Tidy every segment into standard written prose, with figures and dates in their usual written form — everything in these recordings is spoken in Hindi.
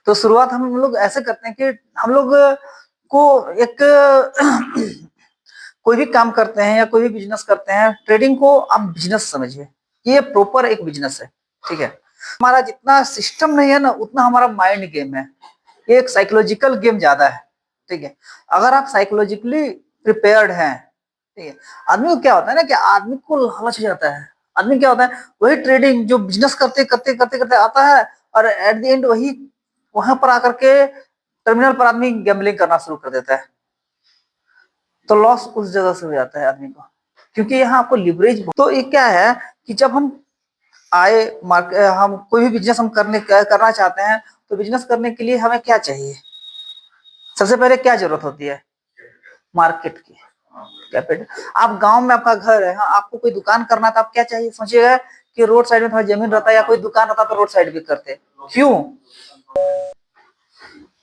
तो शुरुआत हम लोग ऐसे करते हैं कि हम लोग को एक कोई भी काम करते हैं या कोई भी बिजनेस करते हैं, ट्रेडिंग को आप बिजनेस समझिए। ये प्रॉपर एक बिजनेस है, ठीक है। हमारा जितना सिस्टम नहीं है ना, उतना हमारा माइंड गेम है। ये एक साइकोलॉजिकल गेम ज्यादा है, ठीक है। अगर आप साइकोलॉजिकली प्रिपेयर्ड हैं, ठीक है। आदमी को क्या होता है ना कि आदमी को लालच हो जाता है। आदमी क्या होता है, वही ट्रेडिंग जो बिजनेस करते करते करते करते आता है, और एट द एंड वही वहां पर आकर के टर्मिनल पर आदमी गैम्बलिंग करना शुरू कर देता है। तो लॉस उस जगह से हो जाता है आदमी को, क्योंकि यहाँ आपको लिवरेज। तो ये क्या है कि जब हम आए हम कोई भी बिजनेस हम करना चाहते हैं, तो बिजनेस करने के लिए हमें क्या चाहिए? सबसे पहले क्या जरूरत होती है? मार्केट की, कैपिटल। आप गांव में आपका घर है, हाँ, आपको कोई दुकान करना था, आप क्या चाहिए सोचिएगा कि रोड साइड में थोड़ा जमीन रहता या कोई दुकान रहता तो रोड साइड भी करते। क्यों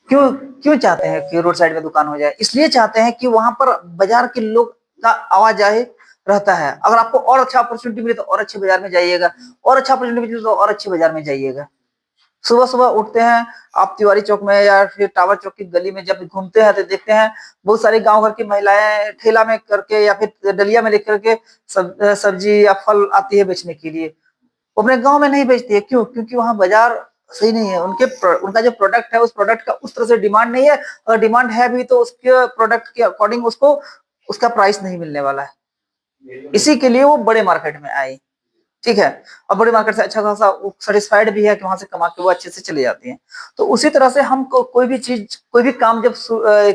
क्यों क्यों चाहते हैं कि रोड साइड में दुकान हो जाए? इसलिए चाहते हैं कि वहां पर बाजार के लोग का आवाजाही रहता है। अगर आपको और अच्छा अपॉर्चुनिटी मिले तो और अच्छे बाजार में जाइएगा, और अच्छा अपॉर्चुनिटी मिले तो और अच्छे बाजार में जाइएगा। सुबह सुबह उठते हैं आप तिवारी चौक में या फिर टावर चौक की गली में जब घूमते हैं तो देखते हैं बहुत सारी गांव घर की महिलाएं ठेला में करके या फिर डलिया में लेकर के सब्जी या फल आती है बेचने के लिए। वो अपने गांव में नहीं बेचती है। क्यों? क्योंकि वहां बाजार सही नहीं है। उनका जो प्रोडक्ट है उस प्रोडक्ट का उस तरह से डिमांड नहीं है। अगर डिमांड है भी तो उसके प्रोडक्ट के अकॉर्डिंग उसको उसका प्राइस नहीं मिलने वाला है। इसी के लिए वो बड़े मार्केट में आई, ठीक है। और बड़े मार्केट से अच्छा खासा सेटिस्फाइड भी है कि वहां से कमा के वो अच्छे से चले जाती हैं। तो उसी तरह से हम कोई भी चीज कोई भी काम जब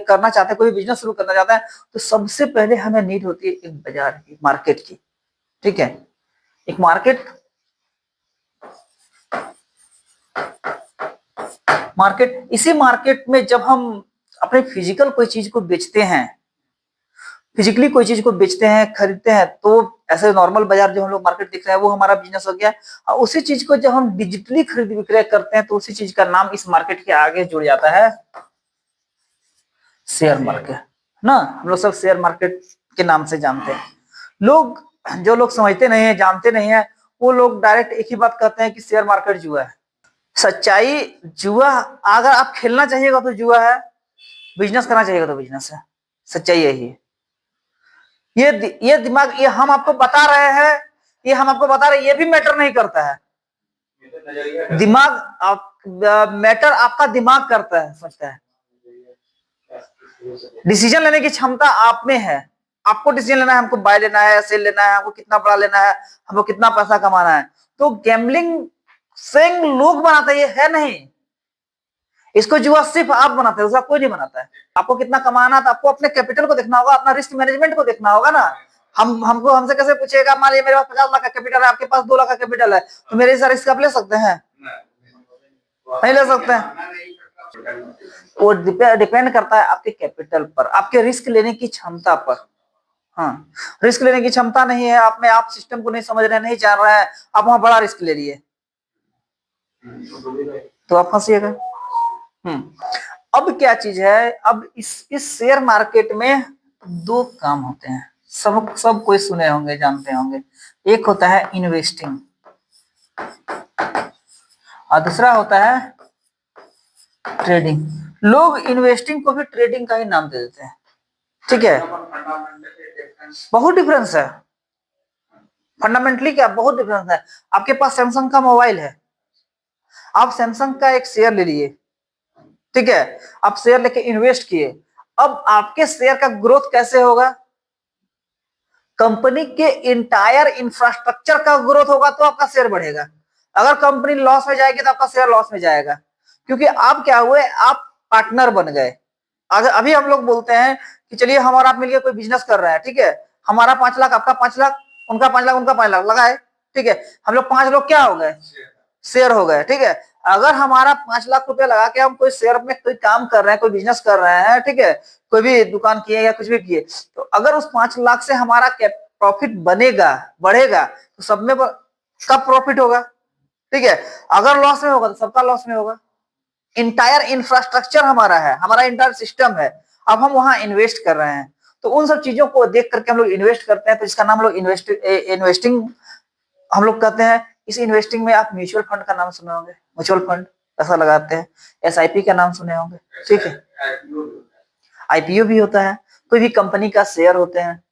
करना चाहते हैं, कोई भी बिजनेस शुरू करना चाहते हैं, तो सबसे पहले हमें नीड होती है एक बाजार की, मार्केट की, ठीक है। एक मार्केट इसी मार्केट में जब हम अपने फिजिकल कोई चीज को बेचते हैं, फिजिकली कोई चीज को बेचते हैं खरीदते हैं, तो ऐसे नॉर्मल बाजार जो हम लोग मार्केट दिख रहे हैं वो हमारा बिजनेस हो गया। और उसी चीज को जब हम डिजिटली खरीद विक्रय करते हैं तो उसी चीज का नाम इस मार्केट के आगे जुड़ जाता है, शेयर मार्केट ना। हम लोग सब शेयर मार्केट के नाम से जानते हैं। लोग जो लोग समझते नहीं है, जानते नहीं है, वो लोग डायरेक्ट एक ही बात कहते हैं कि शेयर मार्केट जुआ है। सच्चाई, जुआ अगर आप खेलना चाहिएगा तो जुआ है, बिजनेस करना चाहिएगा तो बिजनेस है। सच्चाई यही है। ये दिमाग, ये हम आपको बता रहे हैं, ये हम आपको बता रहे हैं, ये भी मैटर नहीं करता है। दिमाग मैटर आपका दिमाग करता है, सोचता है। डिसीजन लेने की क्षमता आप में है। आपको डिसीजन लेना है, हमको बाय लेना है, सेल लेना है, हमको कितना बड़ा लेना है, हमको कितना पैसा कमाना है। तो गैम्बलिंग सिंह लोग बनाते हैं, ये है नहीं। इसको जुआ सिर्फ आप बनाते हैं, उसका कोई नहीं बनाता है। आपको कितना कमाना तो आपको अपने कैपिटल को देखना होगा, अपना रिस्क मैनेजमेंट को देखना होगा ना। हमसे कैसे पूछेगा, मान लीजिए मेरे पास 50 लाख का कैपिटल है, आपके पास 2 लाख का कैपिटल है, तो मेरे से रिस्क आप ले सकते हैं? नहीं ले सकते हैं। वो डिपेंड करता है आपके कैपिटल पर, आपके रिस्क लेने की क्षमता पर। हाँ, रिस्क लेने की क्षमता नहीं है आप में, आप सिस्टम को नहीं समझ रहे हैं, नहीं जान रहे हैं, आप वहां बड़ा रिस्क ले लिए तो आप फंसिएगा। अब क्या चीज है, अब इस शेयर मार्केट में 2 काम होते हैं, सब कोई सुने होंगे, जानते होंगे। एक होता है इन्वेस्टिंग और दूसरा होता है ट्रेडिंग। लोग इन्वेस्टिंग को भी ट्रेडिंग का ही नाम दे देते हैं, ठीक है। बहुत डिफरेंस है, फंडामेंटली क्या बहुत डिफरेंस है। आपके पास सैमसंग का मोबाइल है, आप सैमसंग का एक शेयर ले लिए, ठीक है। आप शेयर लेके इन्वेस्ट किए। अब आपके शेयर का ग्रोथ कैसे होगा? कंपनी के इंटायर इंफ्रास्ट्रक्चर का ग्रोथ होगा तो आपका शेयर बढ़ेगा। अगर कंपनी लॉस में जाएगी तो आपका शेयर लॉस में जाएगा, क्योंकि आप क्या हुए, आप पार्टनर बन गए। अगर अभी हम लोग बोलते हैं कि चलिए हम और आप मिलकर कोई बिजनेस कर रहे हैं, ठीक है। हमारा 5 लाख, आपका 5 लाख, उनका 5 लाख, उनका 5 लाख लगाए, ठीक है। हम लोग 5 लोग क्या हो गए, शेयर हो गए, ठीक है। अगर हमारा 5 लाख रुपया लगा के हम कोई शेयर में कोई काम कर रहे हैं, कोई बिजनेस कर रहे हैं, ठीक है, कोई भी दुकान किए या कुछ भी किए, तो अगर उस 5 लाख से हमारा प्रॉफिट बनेगा, बढ़ेगा, तो सब में कब प्रॉफिट होगा, ठीक है। अगर लॉस में होगा तो सबका लॉस में होगा। इंटायर इंफ्रास्ट्रक्चर हमारा है, हमारा इंटायर सिस्टम है, अब हम वहां इन्वेस्ट कर रहे हैं। तो उन सब चीजों को देख करके हम लोग इन्वेस्ट करते हैं, तो इसका नाम लोग इन्वेस्टिंग हम लोग कहते हैं। इस इन्वेस्टिंग में आप म्यूचुअल फंड का नाम सुने होंगे, म्यूचुअल फंड, पैसा लगाते हैं। एसआईपी का नाम सुने होंगे, ठीक है। आईपीओ भी होता है, कोई भी कंपनी का शेयर होते हैं,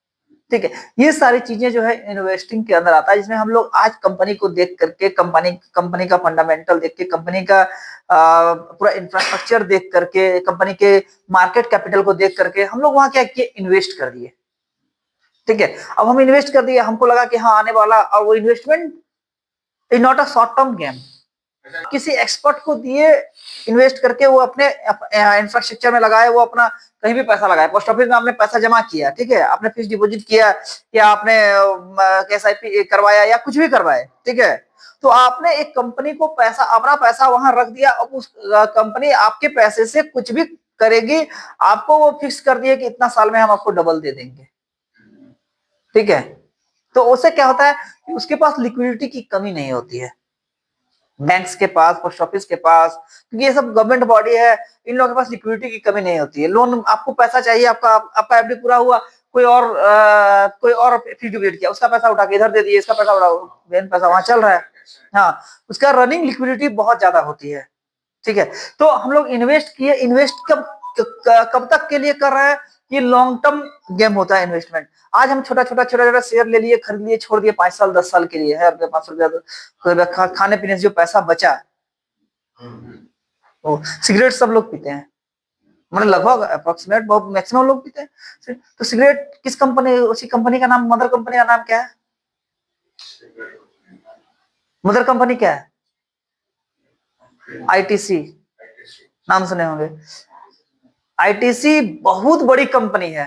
ठीक है। ये सारी चीजें जो है इन्वेस्टिंग के अंदर आता है, जिसमें हम लोग आज कंपनी को देख करके, कंपनी का फंडामेंटल देख के, कंपनी का पूरा इंफ्रास्ट्रक्चर देख करके, कंपनी के मार्केट कैपिटल को देख करके हम लोग वहां क्या किए, इन्वेस्ट कर दिए, ठीक है। अब हम इन्वेस्ट कर दिए, हमको लगा कि हाँ आने वाला, और वो investment is not a short term game. किसी एक्सपर्ट को दिए, इन्वेस्ट करके वो अपने इंफ्रास्ट्रक्चर में लगाए, वो अपना कहीं भी पैसा लगाए, पोस्ट ऑफिस में आपने पैसा जमा किया, ठीक है, आपने फिक्स डिपॉजिट किया, या आपने एसआईपी करवाया, या कुछ भी करवाए, ठीक है। तो आपने एक कंपनी को पैसा, अपना पैसा वहां रख दिया, अब उस कंपनी आपके पैसे से कुछ भी करेगी, आपको वो फिक्स कर दिया कि इतना साल में हम आपको डबल दे देंगे, ठीक है। तो उससे क्या होता है कि उसके पास लिक्विडिटी की कमी नहीं होती है, बैंक्स के पास, पोस्ट ऑफिस के पास, क्योंकि ये सब गवर्नमेंट बॉडी है, इन लोगों के पास लिक्विडिटी की कमी नहीं होती है। लोन, आपको पैसा चाहिए, आपका एफडी पूरा हुआ, कोई और फिक्स डिपॉजिट किया, उसका पैसा उठा के इधर दे दिए, इसका पैसा उठा, मेन पैसा वहां चल रहा है, हाँ, उसका रनिंग लिक्विडिटी बहुत ज्यादा होती है, ठीक है। तो हम लोग इन्वेस्ट किए, इन्वेस्ट कब तक के लिए कर रहे हैं, ये लॉन्ग टर्म गेम होता है इन्वेस्टमेंट। आज हम छोटा छोटा शेयर ले लिए, खरीद लिए, छोड़ दिए, 5 साल 10 साल के लिए है, 500 रुपया खाने पीने से जो पैसा बचा, वो सिगरेट सब लोग पीते हैं, मतलब लगभग अप्रोक्सीमेट बहुत मैक्सिमम लोग पीते हैं। तो सिगरेट किस कंपनी, उसी कंपनी का नाम, मदर कंपनी का नाम क्या है, मदर कंपनी क्या है, आईटीसी, नाम सुने होंगे। आईटीसी बहुत बड़ी कंपनी है,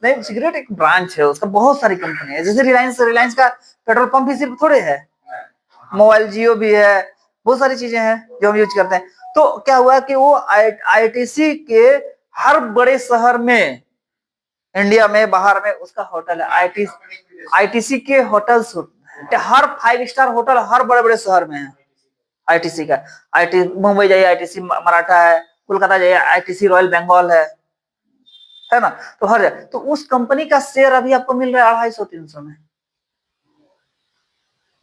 नहीं, सिगरेट एक ब्रांच है, उसका बहुत सारी कंपनी है, जैसे रिलायंस का पेट्रोल पंप भी सिर्फ थोड़े है, मोबाइल जियो भी है, बहुत सारी चीजें हैं जो हम यूज करते हैं। तो क्या हुआ कि वो आईटीसी के हर बड़े शहर में, इंडिया में, बाहर में, उसका होटल है। आईटीसी के होटल्स, हर 5 स्टार होटल हर बड़े बड़े शहर में है आईटीसी का। आईटी मुंबई जाइए, आईटीसी मराठा है, कोलकाता जाइए, आईटीसी रॉयल बंगाल है ना। तो हर जगह, तो उस कंपनी का शेयर अभी आपको मिल रहा है 250-300 में,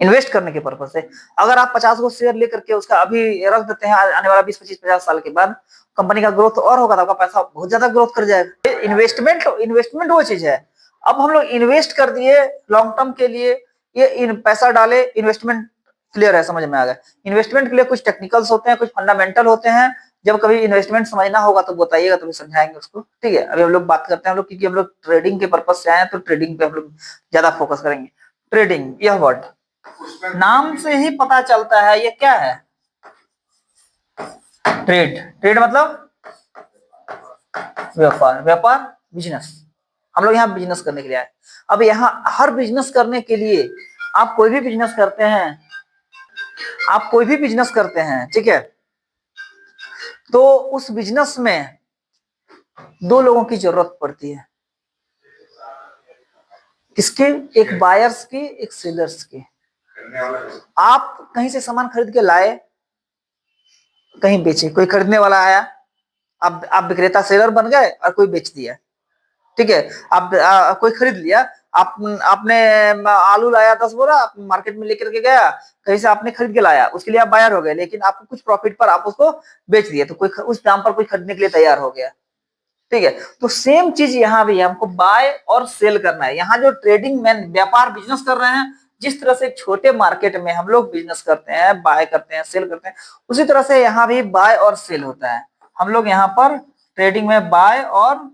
इन्वेस्ट करने के पर्पज से। अगर आप 50 को शेयर लेकर के उसका अभी रख देते हैं, आने वाला 20-25-50 साल के बाद कंपनी का ग्रोथ और होगा, तो आपका पैसा बहुत ज्यादा ग्रोथ कर जाएगा। इन्वेस्टमेंट वो चीज है। अब हम लोग इन्वेस्ट कर दिए लॉन्ग टर्म के लिए, ये पैसा डाले, इन्वेस्टमेंट क्लियर है, समझ में आ गया। इन्वेस्टमेंट के लिए कुछ टेक्निकल्स होते हैं, कुछ फंडामेंटल होते हैं, जब कभी इन्वेस्टमेंट समझना होगा तो बताइएगा, तो समझाएंगे उसको, ठीक है। अभी हम लोग बात करते हैं, हम लोग क्योंकि हम लोग ट्रेडिंग के पर्पज से आए हैं, तो ट्रेडिंग पे हम लोग ज्यादा फोकस करेंगे। ट्रेडिंग, यह वर्ड नाम से ही पता चलता है, ये क्या है, ट्रेड मतलब व्यापार, बिजनेस। हम लोग यहाँ बिजनेस करने के लिए आए। अब यहाँ हर बिजनेस करने के लिए, आप कोई भी बिजनेस करते हैं, ठीक है, तो उस बिजनेस में 2 लोगों की जरूरत पड़ती है, किसकी, एक बायर्स की, एक सेलर्स की। आप कहीं से सामान खरीद के लाए, कहीं बेचे, कोई खरीदने वाला आया, आप विक्रेता सेलर बन गए और कोई बेच दिया, ठीक है। आप कोई खरीद लिया, आपने आलू लाया 10 बोरा, आप मार्केट में लेकर के गया, कहीं से आपने खरीद के लाया, उसके लिए आप बायर हो गए, लेकिन आपको कुछ प्रॉफिट पर आप उसको बेच दिए, तो कोई उस दाम पर कोई खरीदने के लिए तैयार हो गया, ठीक है। तो सेम चीज यहाँ भी है, हमको बाय और सेल करना है। यहाँ जो ट्रेडिंग मैन व्यापार बिजनेस कर रहे हैं, जिस तरह से छोटे मार्केट में हम लोग बिजनेस करते हैं, बाय करते हैं, सेल करते हैं, उसी तरह से यहाँ भी बाय और सेल होता है। हम लोग यहाँ पर ट्रेडिंग में बाय और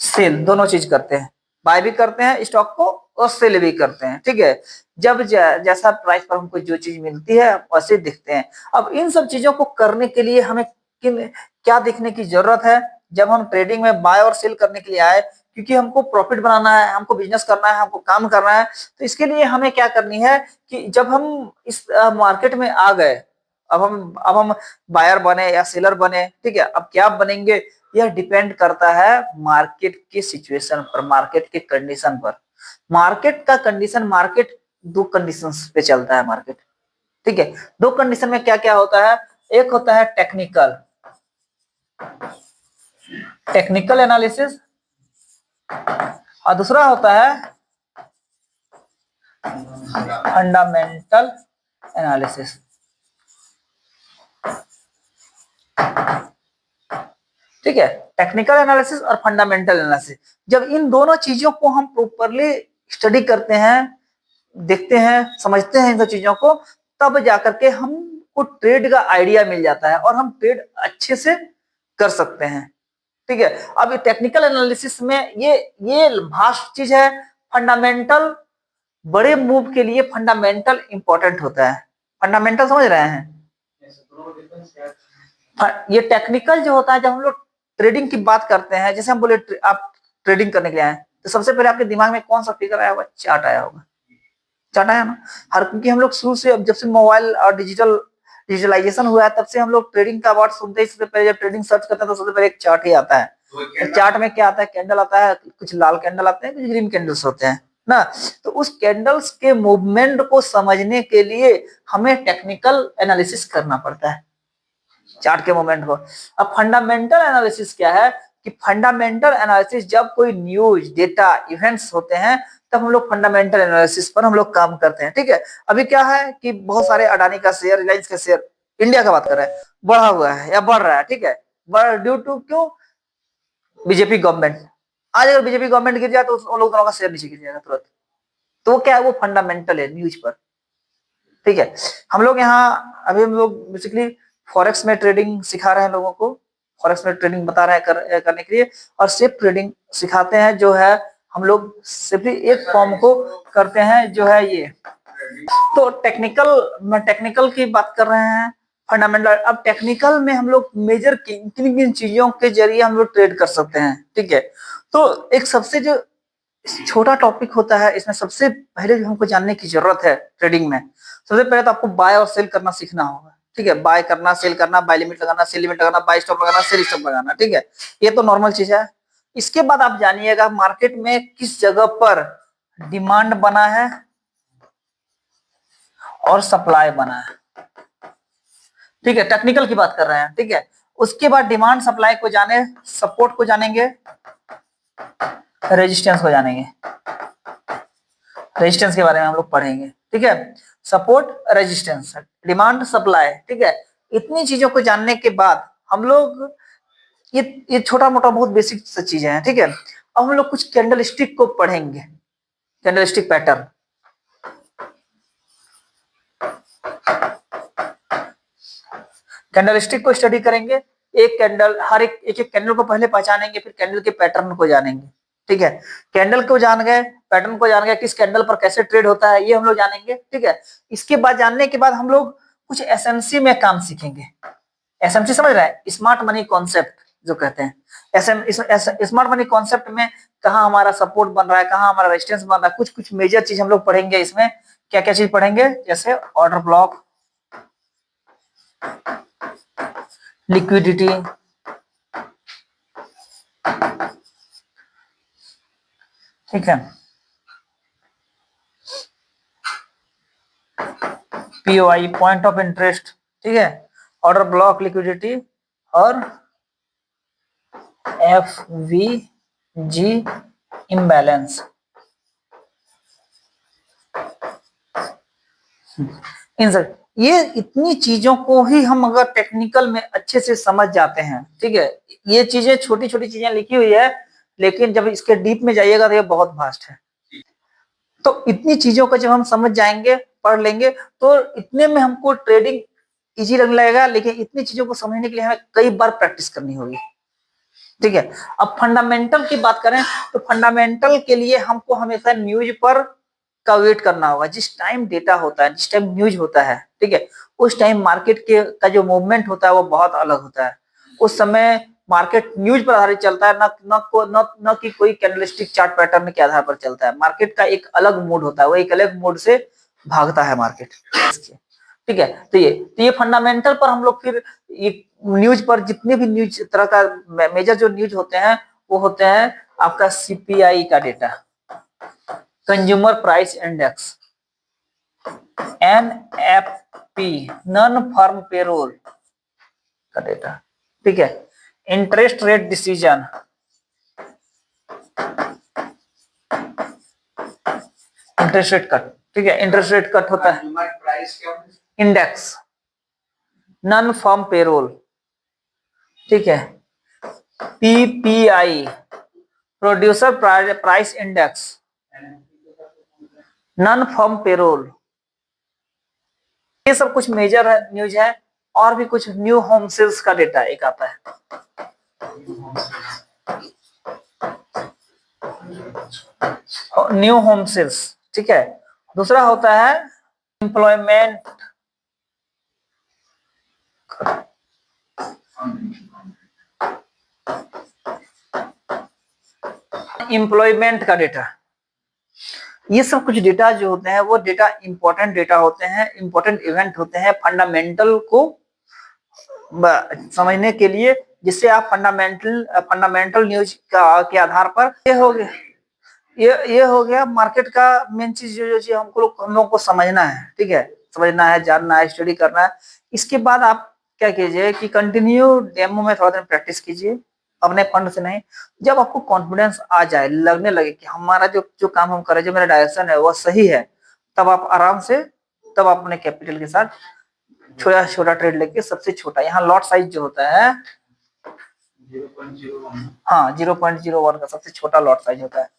सेल दोनों चीज करते हैं, बाय भी करते हैं स्टॉक को और सेल भी करते हैं, ठीक है। जब जैसा प्राइस पर हमको जो चीज मिलती है वैसे दिखते हैं। अब इन सब चीजों को करने के लिए हमें क्या देखने की जरूरत है, जब हम ट्रेडिंग में बाय और सेल करने के लिए आए, क्योंकि हमको प्रॉफिट बनाना है, हमको बिजनेस करना है, हमको काम करना है, तो इसके लिए हमें क्या करनी है कि जब हम इस मार्केट में आ गए, अब हम बायर बने या सेलर बने, ठीक है। अब क्या बनेंगे, यह डिपेंड करता है मार्केट की सिचुएशन पर, मार्केट के कंडीशन पर। मार्केट का कंडीशन, मार्केट 2 कंडीशंस पे चलता है मार्केट, ठीक है। 2 कंडीशन में क्या क्या होता है, एक होता है टेक्निकल एनालिसिस, और दूसरा होता है फंडामेंटल एनालिसिस। ठीक है, टेक्निकल एनालिसिस और फंडामेंटल एनालिसिस। जब इन दोनों चीजों को हम प्रॉपरली स्टडी करते हैं, देखते हैं, समझते हैं इन सब चीजों को, तब जाकर के हमको ट्रेड का आइडिया मिल जाता है और हम ट्रेड अच्छे से कर सकते हैं। ठीक है, अब टेक्निकल एनालिसिस में ये भास्ट चीज है। फंडामेंटल, बड़े मूव के लिए फंडामेंटल इंपॉर्टेंट होता है। फंडामेंटल समझ रहे हैं? ये टेक्निकल जो होता है, जब हम लोग ट्रेडिंग की बात करते हैं, जैसे हम बोले आप ट्रेडिंग करने के लिए आए, तो सबसे पहले आपके दिमाग में कौन सा फिगर आया होगा? चार्ट आया होगा। चार्ट आया ना? हर, क्योंकि हम लोग शुरू से, जब से मोबाइल और डिजिटलाइजेशन हुआ है, तब से हम लोग ट्रेडिंग का वर्ड सुनते ही सबसे पहले जब ट्रेडिंग सर्च करते हैं तो सबसे पहले एक चार्ट ही आता है। तो चार्ट में क्या आता है? कैंडल आता है, कुछ लाल कैंडल आते हैं, कुछ ग्रीन कैंडल्स होते हैं ना। तो उस कैंडल्स के मूवमेंट को समझने के लिए हमें टेक्निकल एनालिसिस करना पड़ता है, चार्ट के मूवमेंट को। अब फंडामेंटल एनालिसिस क्या है कि फंडामेंटल एनालिसिस, जब कोई न्यूज, डेटा, इवेंट्स होते हैं, तब हम लोग फंडामेंटल एनालिसिस पर हम लोग काम करते हैं। ठीक है, अभी क्या है कि बहुत सारे अडानी का शेयर, रिलायंस का शेयर, इंडिया का बात कर रहे हैं, बढ़ा हुआ है या बढ़ रहा है। ठीक है, ड्यू टू क्यों? BJP government. आज अगर बीजेपी गवर्नमेंट गिर जाए तो उन लोग दोनों का शेयर नीचे गिर जाएगा तुरंत। तो क्या है? वो फंडामेंटल है न्यूज पर। ठीक है, हम लोग यहाँ अभी हम लोग बेसिकली फॉरेक्स में ट्रेडिंग सिखा रहे हैं लोगों को, फॉरेक्स में ट्रेडिंग बता रहे हैं करने के लिए, और सिर्फ ट्रेडिंग सिखाते हैं। जो है हम लोग सिर्फ एक फॉर्म को करते हैं, जो है ये। तो टेक्निकल की बात कर रहे हैं, फंडामेंटल। अब टेक्निकल में हम लोग मेजर किन किन चीजों के जरिए हम लोग ट्रेड कर सकते हैं। ठीक है, तो एक सबसे जो छोटा टॉपिक होता है, इसमें सबसे पहले जो हमको जानने की जरूरत है ट्रेडिंग में, सबसे पहले तो आपको बाय और सेल करना सीखना होगा। ठीक है, बाय करना, सेल करना, बाय लिमिट लगाना, सेल लिमिट लगाना, बाय स्टॉप लगाना, सेल स्टॉप लगाना। ठीक है, ये तो नॉर्मल चीज है। इसके बाद आप जानिएगा मार्केट में किस जगह पर डिमांड बना है और सप्लाई बना है। ठीक है, टेक्निकल की बात कर रहे हैं। ठीक है, उसके बाद डिमांड सप्लाई को जाने, सपोर्ट को जानेंगे, रेजिस्टेंस को जानेंगे। रेजिस्टेंस के बारे में हम लोग पढ़ेंगे। ठीक है, सपोर्ट, रेजिस्टेंस, डिमांड, सप्लाई। ठीक है, इतनी चीजों को जानने के बाद हम लोग, ये छोटा मोटा बहुत बेसिक सा चीजें हैं। ठीक है, अब हम लोग कुछ कैंडल स्टिक को पढ़ेंगे, candle stick pattern. Candle stick को स्टडी करेंगे, एक कैंडल, हर एक कैंडल को पहले पहचानेंगे, फिर कैंडल के पैटर्न को जानेंगे। ठीक है, कैंडल को जान गए, पैटर्न को जान गए, किस कैंडल पर कैसे ट्रेड होता है ये हम लोग जानेंगे। ठीक है, इसके बाद जानने के बाद हम लोग कुछ एसएमसी में काम सीखेंगे। एसएमसी समझ रहे हैं? स्मार्ट मनी कॉन्सेप्ट जो कहते हैं। स्मार्ट मनी कॉन्सेप्ट में कहाँ हमारा सपोर्ट बन रहा है, कहाँ हमारा रेजिस्टेंस बन रहा है, कुछ कुछ मेजर चीज हम लोग पढ़ेंगे। इसमें क्या क्या चीज पढ़ेंगे? जैसे ऑर्डर ब्लॉक, लिक्विडिटी, ठीक है, पीओआई, पॉइंट ऑफ इंटरेस्ट। ठीक है, ऑर्डर ब्लॉक, लिक्विडिटी और एफवीजी इम्बैलेंस। इन सब, ये इतनी चीजों को ही हम अगर टेक्निकल में अच्छे से समझ जाते हैं, ठीक है, ये चीजें छोटी छोटी चीजें लिखी हुई है, लेकिन जब इसके डीप में जाइएगा तो ये बहुत वास्ट है। तो इतनी चीजों को जब हम समझ जाएंगे, पढ़ लेंगे, तो इतने में हमको ट्रेडिंग इजी लगने लगेगा। लेकिन इतनी चीजों को समझने के लिए हमें कई बार प्रैक्टिस करनी होगी। ठीक है, अब फंडामेंटल की बात करें तो फंडामेंटल के लिए हमको हमेशा न्यूज पर का वेट करना होगा। जिस टाइम डेटा होता है, जिस टाइम न्यूज होता है, ठीक है, उस टाइम मार्केट के का जो मूवमेंट होता है वो बहुत अलग होता है। उस समय मार्केट न्यूज पर आधारित चलता है, न कि कोई कैंडलस्टिक चार्ट पैटर्न के आधार पर चलता है। मार्केट का एक अलग मूड होता है, वो एक अलग मूड से भागता है मार्केट। ठीक है, तो ये फंडामेंटल पर हम लोग फिर ये न्यूज पर, जितने भी न्यूज तरह का मेजर जो न्यूज होते हैं, वो होते हैं आपका सीपीआई का data, consumer price index, NFP, non farm payroll का डेटा। ठीक है, interest rate decision, interest rate cut. ठीक है, इंटरेस्ट रेट कट होता है, इंडेक्स, नॉन फार्म पेरोल, ठीक है। PPI producer price index, non firm payroll, ये सब कुछ मेजर न्यूज है। और भी कुछ न्यू होम सेल्स का डेटा एक आता है, न्यू होम सेल्स, ठीक है। दूसरा होता है एम्प्लॉयमेंट, एम्प्लॉयमेंट का डेटा। ये सब कुछ डेटा जो होते हैं वो डेटा इंपॉर्टेंट डेटा होते हैं, इंपॉर्टेंट इवेंट होते हैं फंडामेंटल को समझने के लिए, जिससे आप फंडामेंटल न्यूज के आधार पर ये हो गया मार्केट का मेन चीज जो हम लोग को समझना है, ठीक है, समझना है, जानना है, स्टडी करना है। इसके बाद आप क्या कीजिए कि कंटिन्यू डेमो में थोड़ा दिन प्रैक्टिस कीजिए, अपने फंड से नहीं। जब आपको कॉन्फिडेंस आ जाए, लगने लगे कि हमारा जो काम हम कर रहे हैं, जो मेरा डायरेक्शन है वो सही है, तब आप आराम से, तब आप अपने कैपिटल के साथ छोटा छोटा ट्रेड लेके, सबसे छोटा यहाँ लॉट साइज जो होता है 0.01, हाँ 0.01 का सबसे छोटा लॉट साइज होता है।